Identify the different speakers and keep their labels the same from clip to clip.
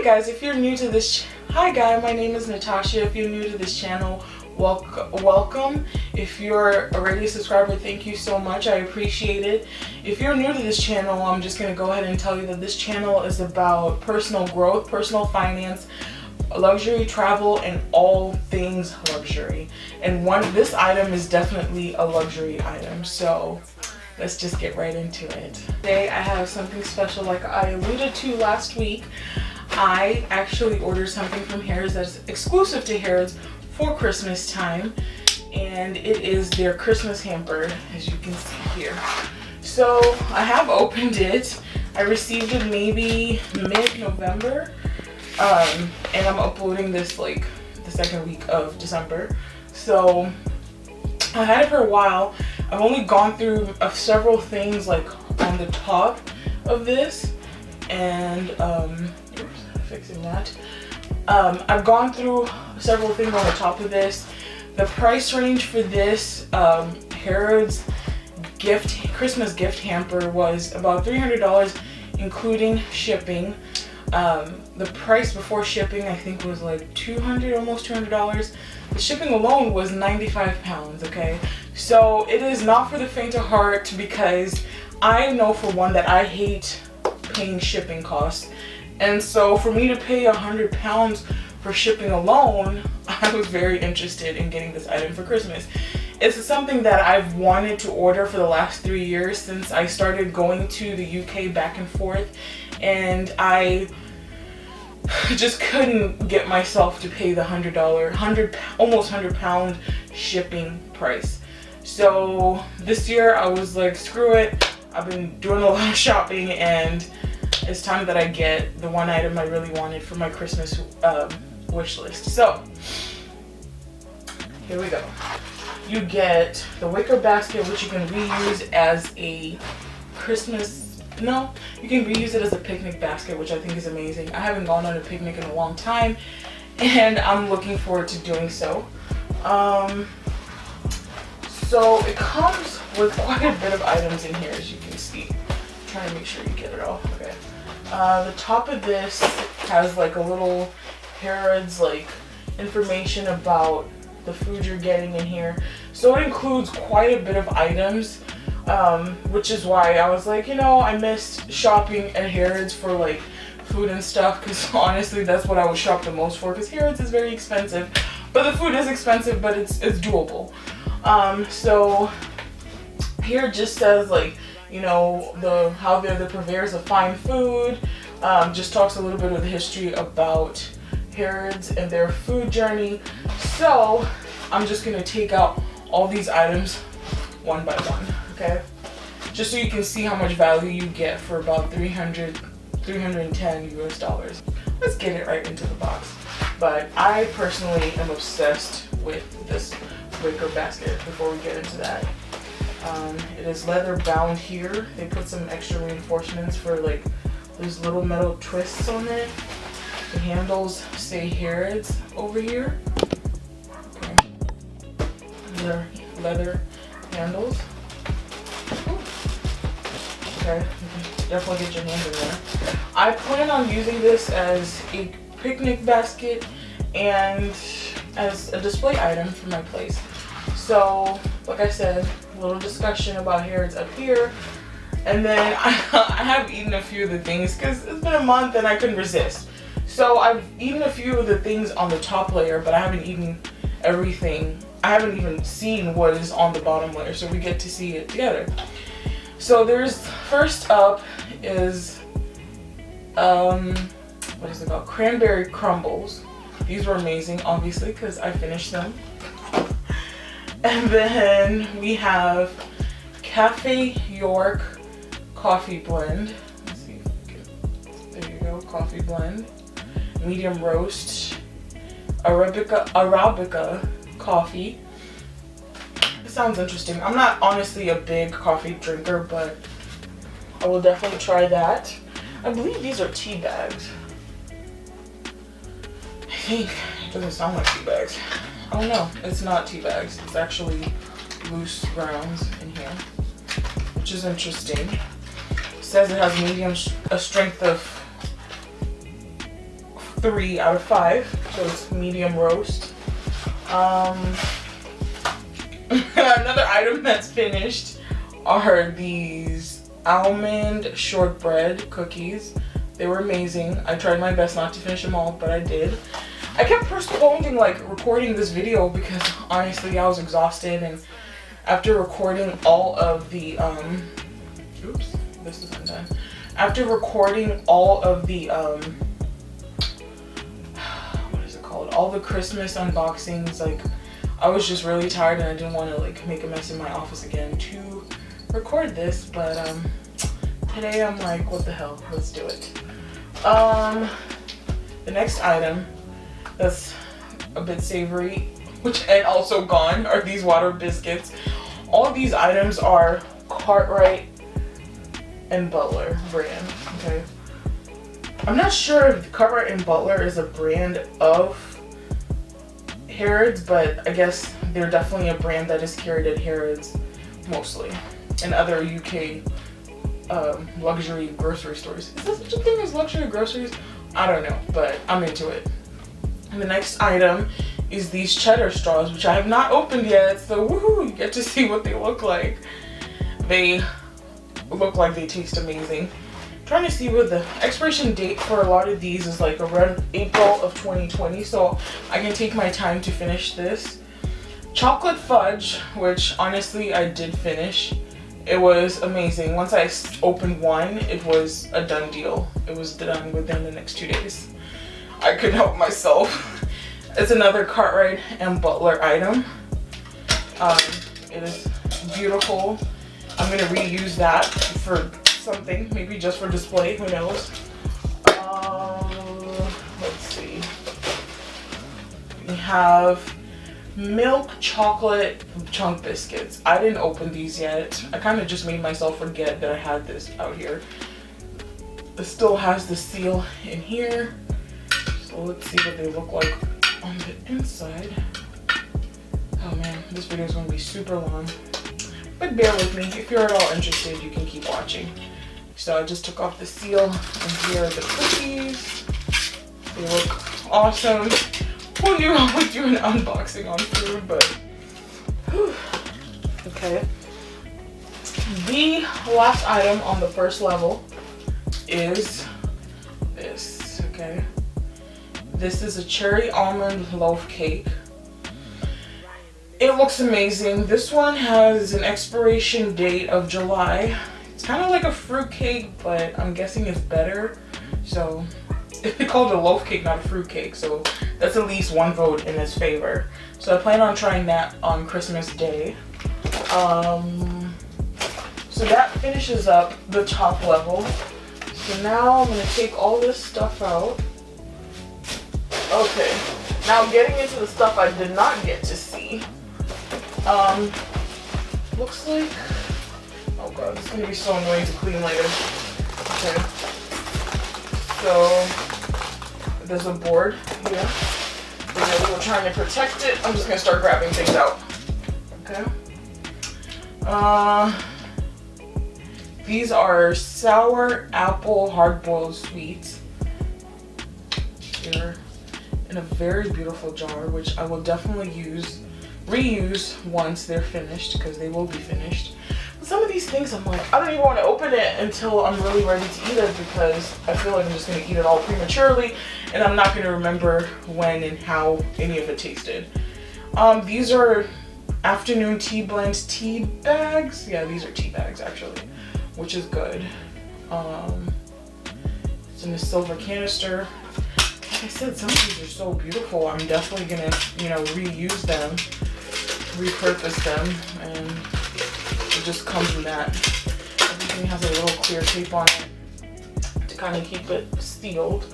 Speaker 1: guys, if you're new to this, hi guys, my name is Natashea. If you're new to this channel, welcome. If you're already a subscriber, thank you so much. I appreciate it. If you're new to this channel, I'm just going to go ahead and tell you that this channel is about personal growth, personal finance, luxury travel, and all things luxury. And this item is definitely a luxury item. So let's just get right into it. Today I have something special. Like I alluded to last week, I actually ordered something from Harrods that's exclusive to Harrods for Christmas time, and it is their Christmas hamper, as you can see here. So I have opened it. I received it maybe mid-November, and I'm uploading this like the second week of December. So I had it for a while. I've only gone through several things like on the top of this, and fixing that. I've gone through several things on the top of this. The price range for this Harrods Christmas gift hamper was about $300, including shipping. The price before shipping I think was like almost $200. The shipping alone was 95 pounds, okay? So it is not for the faint of heart, because I know for one that I hate paying shipping costs. And so for me to pay 100 pounds for shipping alone, I was very interested in getting this item for Christmas. It's something that I've wanted to order for the last 3 years, since I started going to the UK back and forth, and I just couldn't get myself to pay the almost 100 pound shipping price. So this year I was like, screw it. I've been doing a lot of shopping, and it's time that I get the one item I really wanted for my Christmas wish list. So here we go. You get the wicker basket, which you can reuse as a you can reuse it as a picnic basket, which I think is amazing. I haven't gone on a picnic in a long time, and I'm looking forward to doing so. So it comes with quite a bit of items in here, as you can see. I'm trying to make sure you get it all. Okay. The top of this has like a little Harrods like information about the food you're getting in here. So it includes quite a bit of items, which is why I was like, I missed shopping at Harrods for like food and stuff, because honestly that's what I would shop the most for, because Harrods is very expensive, but the food is expensive, but it's doable. So here it just says like, how they're the purveyors of fine food. Just talks a little bit of the history about Harrods and their food journey. So I'm just gonna take out all these items one by one, okay? Just so you can see how much value you get for about $310 US. Let's get it right into the box. But I personally am obsessed with this wicker basket. Before we get into that, it is leather bound here. They put some extra reinforcements for like those little metal twists on it. The handles say Harrods over here. Okay. They're leather handles. Okay, definitely get your hand in there. I plan on using this as a picnic basket and as a display item for my place. So, like I said, a little discussion about Harrods up here. And then I have eaten a few of the things, because it's been a month and I couldn't resist. So I've eaten a few of the things on the top layer, but I haven't eaten everything. I haven't even seen what is on the bottom layer, so we get to see it together. So first up is, what is it called? Cranberry crumbles. These were amazing, obviously, because I finished them. And then we have Cafe York coffee blend. Let's see if we can, there you go, coffee blend. Medium roast, Arabica coffee. This sounds interesting. I'm not honestly a big coffee drinker, but I will definitely try that. I believe these are tea bags. I think it doesn't sound like tea bags. I don't know. It's not tea bags. It's actually loose grounds in here, which is interesting. It says it has medium strength of 3 out of 5, so it's medium roast. Another item that's finished are these almond shortbread cookies. They were amazing. I tried my best not to finish them all, but I did. I kept postponing like recording this video because honestly I was exhausted, and after recording all of the oops, this isn't done. After recording all of the what is it called? All the Christmas unboxings, like I was just really tired and I didn't want to like make a mess in my office again to record this, but today I'm like, what the hell, let's do it. The next item that's a bit savory, and also gone, are these water biscuits. All of these items are Cartwright and Butler brand, okay? I'm not sure if Cartwright and Butler is a brand of Harrods, but I guess they're definitely a brand that is carried at Harrods mostly, and other UK luxury grocery stores. Is there such a thing as luxury groceries? I don't know, but I'm into it. And the next item is these Cheddar Stars, which I have not opened yet, so woohoo, you get to see what they look like. They look like they taste amazing. I'm trying to see what the expiration date for a lot of these is, like around April of 2020, so I can take my time to finish this. Chocolate fudge, which honestly I did finish. It was amazing. Once I opened one, it was a done deal. It was done within the next 2 days. I couldn't help myself. It's another Cartwright and Butler item. It is beautiful. I'm gonna reuse that for something, maybe just for display, who knows. Let's see. We have milk chocolate chunk biscuits. I didn't open these yet. I kind of just made myself forget that I had this out here. It still has the seal in here. So let's see what they look like on the inside. Oh man, this video is going to be super long. But bear with me. If you're at all interested, you can keep watching. So I just took off the seal, and here are the cookies. They look awesome. Who knew I would do an unboxing on food, but whew. Okay. The last item on the first level is this, okay? This is a cherry almond loaf cake. It looks amazing. This one has an expiration date of July. It's kind of like a fruit cake, but I'm guessing it's better. So it's called a loaf cake, not a fruit cake. So that's at least one vote in its favor. So I plan on trying that on Christmas Day. So that finishes up the top level. So now I'm gonna take all this stuff out. Okay, now getting into the stuff I did not get to see. Looks like, oh god, it's gonna be so annoying to clean later. Okay, so there's a board here. We're trying to protect it. I'm just gonna start grabbing things out. Okay. These are sour apple hard-boiled sweets. Here in a very beautiful jar, which I will definitely reuse once they're finished, because they will be finished. But some of these things I'm like, I don't even want to open it until I'm really ready to eat it, because I feel like I'm just going to eat it all prematurely and I'm not going to remember when and how any of it tasted. These are afternoon tea blends tea bags. Yeah, these are tea bags actually, which is good. It's in a silver canister. Like I said, some of these are so beautiful. I'm definitely gonna, reuse them, repurpose them, and it just comes in that. Everything has a little clear tape on it to kind of keep it sealed.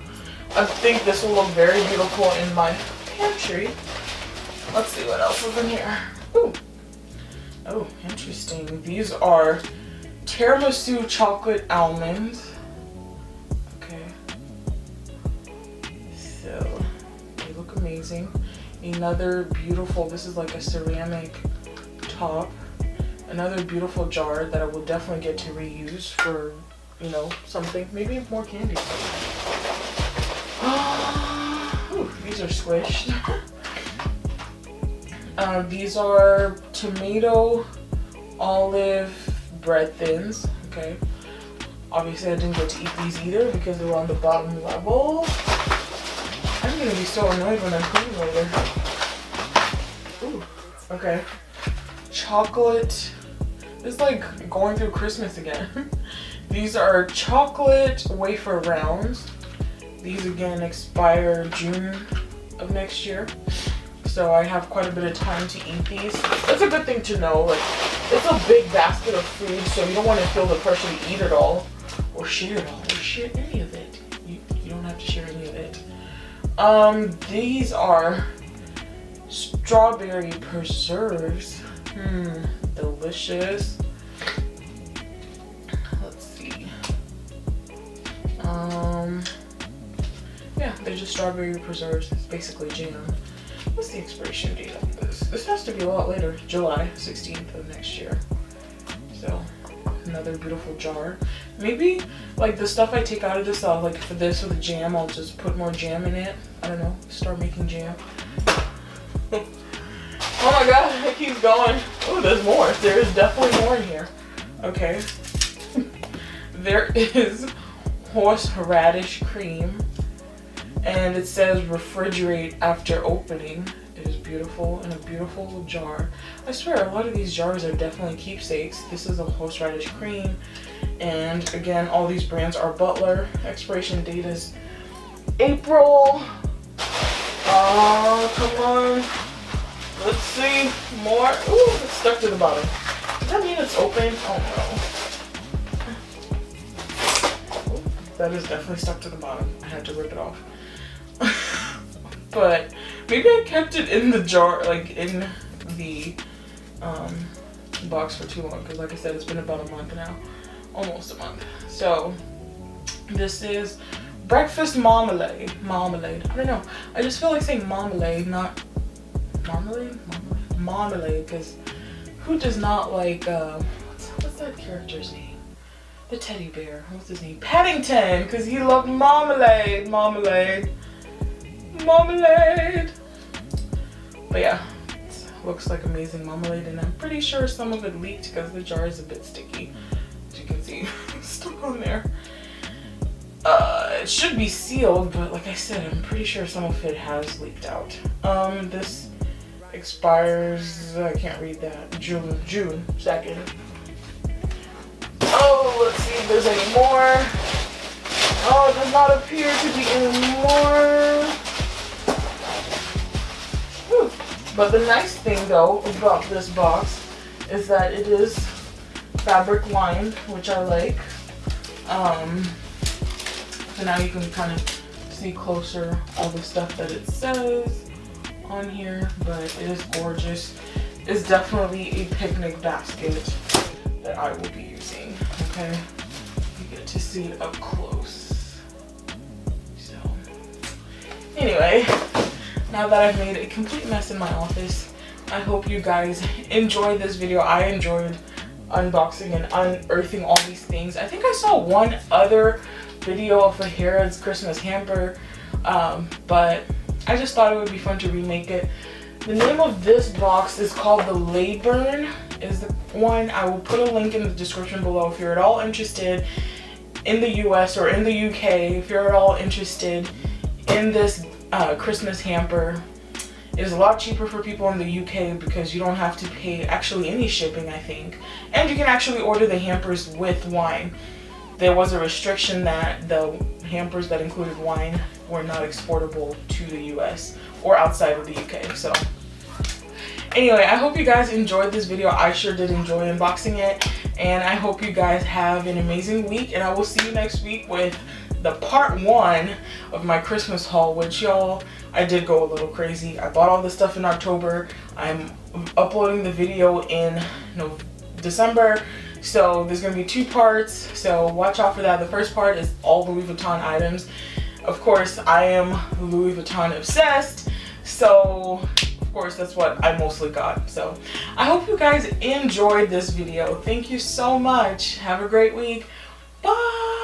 Speaker 1: I think this will look very beautiful in my pantry. Let's see what else is in here. Ooh. Oh, interesting. These are tiramisu chocolate almonds. Okay. So, they look amazing. Another beautiful, this is like a ceramic top. Another beautiful jar that I will definitely get to reuse for, something. Maybe more candy. these are squished. These are tomato olive bread thins. Okay. Obviously I didn't get to eat these either because they were on the bottom level. I'm gonna be so annoyed when I'm cleaning later. Ooh, okay. Chocolate. It's like going through Christmas again. These are chocolate wafer rounds. These again expire June of next year. So I have quite a bit of time to eat these. That's a good thing to know. Like, it's a big basket of food, so you don't want to feel the pressure to eat it all. Or share it all. Or share any of it. You don't have to share any of it. These are strawberry preserves. Delicious. Let's see. Yeah, they're just strawberry preserves. It's basically jam. What's the expiration date on this? This has to be a lot later. July 16th of next year. So, another beautiful jar. Maybe, like, the stuff I take out of this, I'll, like, for this with the jam, I'll just put more jam in it. I don't know. Start making jam. Oh my god, it keeps going. Oh, there's more. There is definitely more in here. Okay. There is Horseradish Cream. And it says refrigerate after opening. It is beautiful in a beautiful jar. I swear, a lot of these jars are definitely keepsakes. This is a Horseradish Cream. And again, all these brands are Butler. Expiration date is April. Oh, come on. Let's see. More. Ooh, it's stuck to the bottom. Does that mean it's open? Oh no. Ooh, that is definitely stuck to the bottom. I had to rip it off. But maybe I kept it in the jar, like in the box for too long. Because like I said, it's been about a month now. Almost a month. So this is breakfast marmalade. Marmalade. I don't know. I just feel like saying marmalade, not marmalade? Marmalade, because who does not like, what's that character's name? The teddy bear. What's his name? Paddington, because he loved marmalade. Marmalade. Marmalade. But yeah, it looks like amazing marmalade, and I'm pretty sure some of it leaked because the jar is a bit sticky. As you can see, it's stuck on there. It should be sealed, but like I said, I'm pretty sure some of it has leaked out. This expires, I can't read that, June 2nd. Oh, let's see if there's any more. Oh, it does not appear to be any more. Whew. But the nice thing though about this box is that it is fabric lined, which I like. So now you can kind of see closer all the stuff that it says on here, but it is gorgeous. It's definitely a picnic basket that I will be using. Okay, you get to see it up close. So anyway, now that I've made a complete mess in my office, I hope you guys enjoyed this video. I enjoyed unboxing and unearthing all these things. I think I saw one other video of a Harrods Christmas hamper, but I just thought it would be fun to remake it. The name of this box is called the Layburn, is the one. I will put a link in the description below if you're at all interested in the US or in the UK. If you're at all interested in this Christmas hamper, it is a lot cheaper for people in the UK because you don't have to pay actually any shipping, I think, and you can actually order the hampers with wine. There was a restriction that the hampers that included wine were not exportable to the US or outside of the UK. So anyway, I hope you guys enjoyed this video. I sure did enjoy unboxing it, and I hope you guys have an amazing week, and I will see you next week with the part 1 of my Christmas haul, which y'all, I did go a little crazy. I bought all this stuff in October. I'm uploading the video in December. So there's going to be 2 parts, so watch out for that. The first part is all Louis Vuitton items. Of course, I am Louis Vuitton obsessed, so of course that's what I mostly got. So I hope you guys enjoyed this video. Thank you so much. Have a great week. Bye!